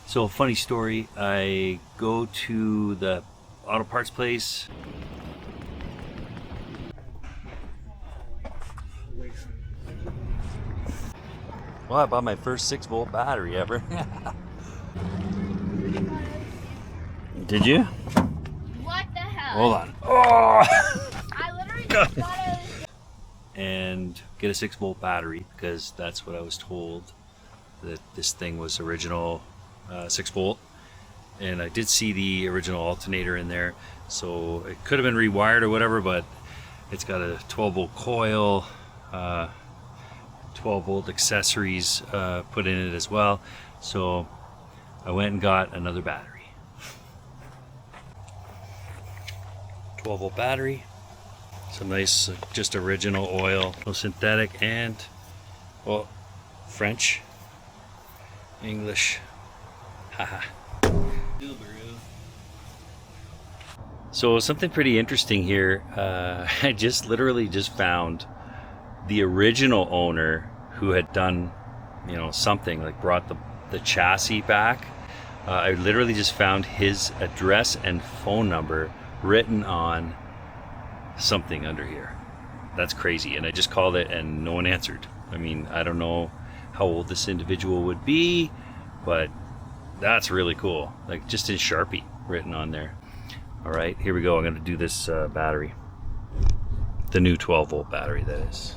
So, funny story, I go to the auto parts place. Well, I bought my first 6-volt battery ever. Did you? What the hell? Hold on. Oh! I literally just thought it was... And get a 6-volt battery, because that's what I was told, that this thing was original 6-volt. And I did see the original alternator in there, so it could have been rewired or whatever, but it's got a 12-volt coil, 12-volt accessories put in it as well. So I went and got another battery. 12-volt battery, some nice just original oil, no synthetic, and well, French, English, haha. So something pretty interesting here. I literally just found the original owner who had done, something like brought the chassis back. I literally just found his address and phone number written on something under here. That's crazy. And I just called it and no one answered. I mean, I don't know how old this individual would be, but that's really cool. Like just in Sharpie written on there. All right, here we go. I'm going to do this battery. The new 12-volt battery, that is.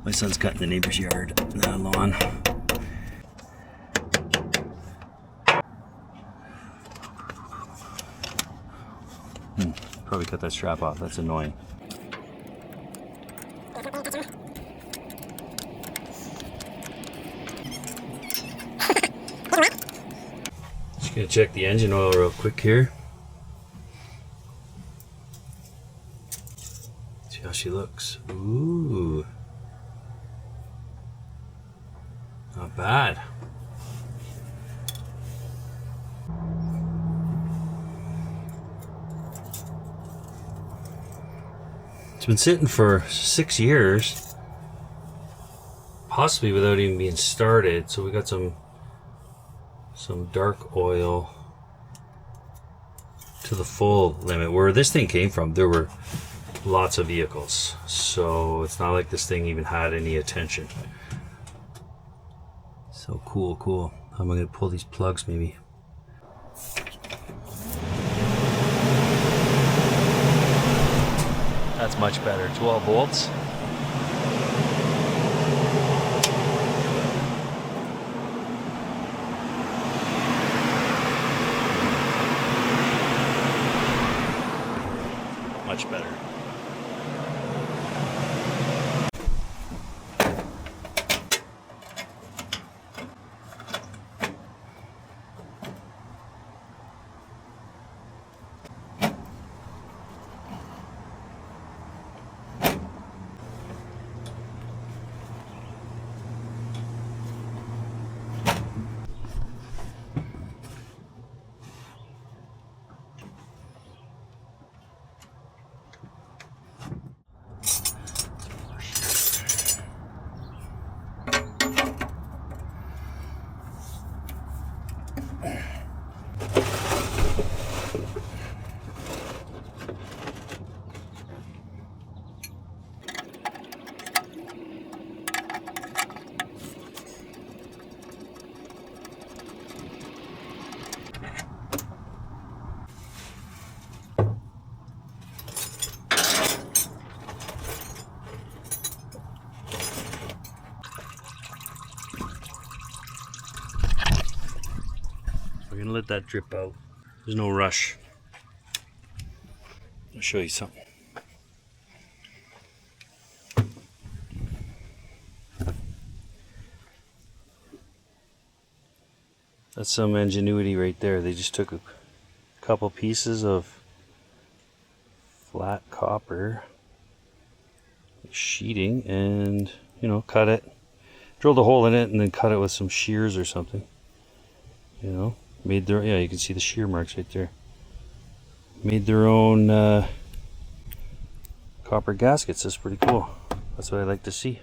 My son's cutting the neighbor's yard, the lawn. Probably cut that strap off, that's annoying. Just gonna check the engine oil real quick here. See how she looks. Ooh. Not bad. It's been sitting for 6 years, possibly without even being started. So we got some dark oil to the full limit. Where this thing came from, there were lots of vehicles, so it's not like this thing even had any attention. So cool. How am I gonna pull these plugs maybe? That's much better. 12 volts. Much better. We're gonna let that drip out. There's no rush. I'll show you something. That's some ingenuity right there. They just took a couple pieces of flat copper sheeting and, cut it, drilled a hole in it and then cut it with some shears or something. Made their, yeah, you can see the shear marks right there. Made their own copper gaskets. That's pretty cool. That's what I like to see.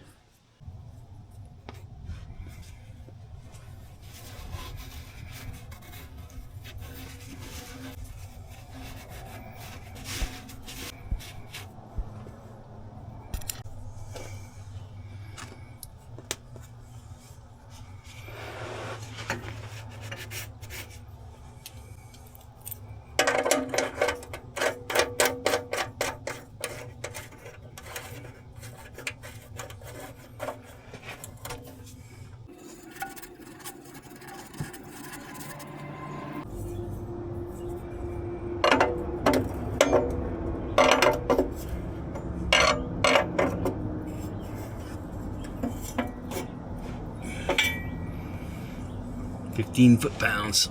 £15 foot-pounds.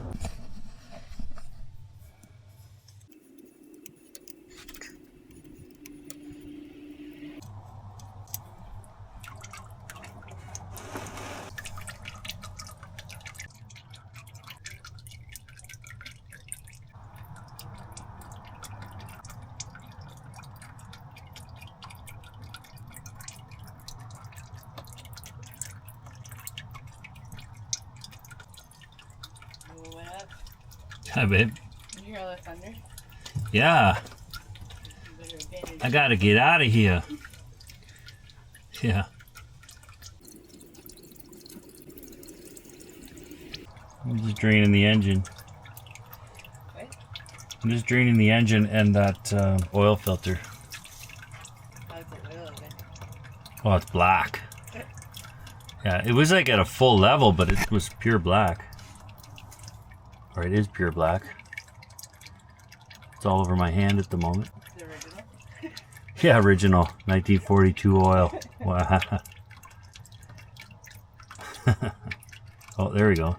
What up? Hi, babe. You hear all that thunder? Yeah, You better abandon I gotta get out of here. Yeah. I'm just draining the engine. What? I'm just draining the engine and that oil filter. How's the oil of it? Oh, it's black. Yeah, it was like at a full level, but it was pure black. Or it is pure black. It's all over my hand at the moment. The original? Yeah, original 1942 oil. Wow. Oh, there we go.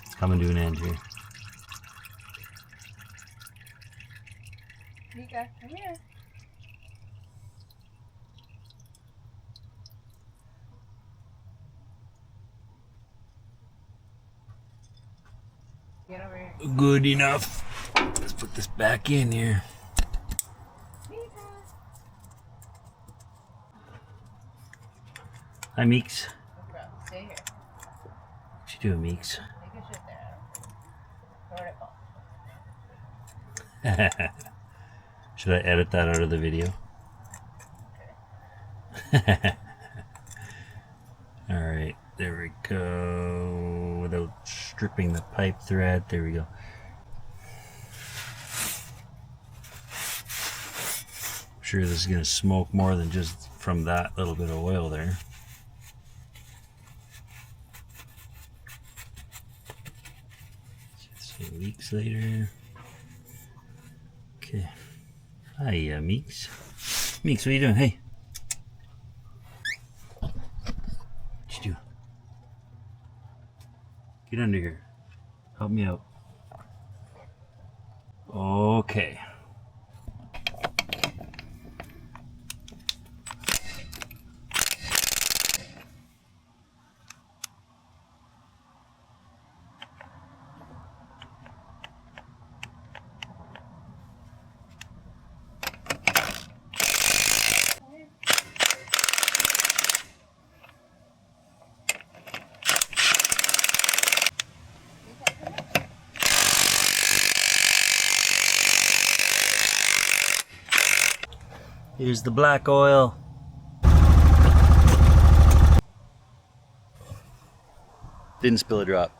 It's coming to an end here. Mika, come here. Get over here. Good enough. Let's put this back in here. Mika. Hi, Meeks. No problem. Stay here. What you doing, Meeks? Take a shit there. Vertical. Should I edit that out of the video? Alright, there we go. Without stripping the pipe thread. There we go. I'm sure this is going to smoke more than just from that little bit of oil there. See leaks later. Okay. Hi, Meeks. Meeks, what are you doing? Hey. What you doing? Get under here. Help me out. Okay. Here's the black oil. Didn't spill a drop.